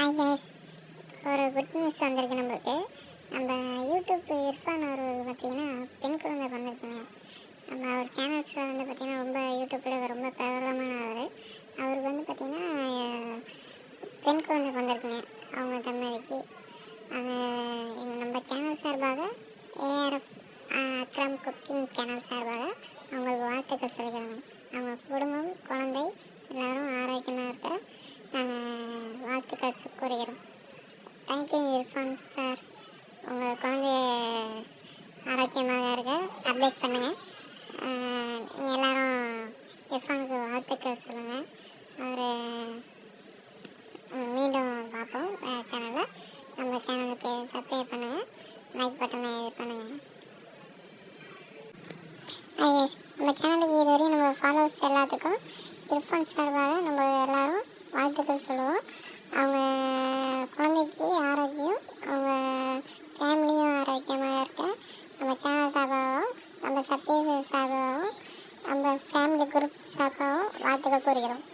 IS ஒரு good news வந்திருக்கு நம்மளுக்கு. நம்ம யூடியூப் இர்ஃபான் அவர் பார்த்திங்கன்னா பெண் குழந்தை வந்திருக்குங்க. நம்ம அவர் சேனல்ஸில் வந்து பார்த்திங்கன்னா ரொம்ப யூடியூப்பில் ரொம்ப பிரபலமானவர். அவருக்கு வந்து பார்த்திங்கன்னா பெண் குழந்தை வந்திருக்குங்க அவங்க தம்பதிக்கு. அது நம்ம சேனல் சார்பாக ஏஆர்எஃப் அக்ரம் குக்கிங் சேனல் சார்பாக அவங்களுக்கு வாழ்த்துக்கள் சொல்லிக்கிறாங்க. அவங்க குடும்பம் குழந்தை எல்லோரும் ஆரோக்கியமாக இருக்க நாங்கள் வாழ்த்துக்கள் கூறுகிறோம். Thank you Irfan sir. உங்கள் குழந்தைய ஆரோக்கியமாக இருக்க அப்டேட் பண்ணுங்கள். நீங்கள் எல்லோரும் இர்ஃபானுக்கு வாழ்த்துக்கள் சொல்லுங்கள். அவர் மீண்டும் பார்ப்போம் சேனலில். நம்ம சேனலுக்கு சப்ஸ்கிரைப் பண்ணுங்கள், லைக் பட்டனை இது பண்ணுங்கள். நம்ம சேனலுக்கு இதுவரையும் நம்ம ஃபாலோவர்ஸ் எல்லாத்துக்கும் இர்ஃபான் சார்பாக நம்ம எல்லோரும் வாழ்த்துக்கள் சொல்லுவோம். அவங்க குழந்தைக்கு ஆரோக்கியம், அவங்க ஃபேமிலியும் ஆரோக்கியமாக இருக்க நம்ம சேனல் சார்பாகவும் நம்ம சப்ஸ்கிரைபர் சார்பாகவும் நம்ம ஃபேமிலி குரூப் சார்பாகவும் வாழ்த்துக்கள் கூறுகிறோம்.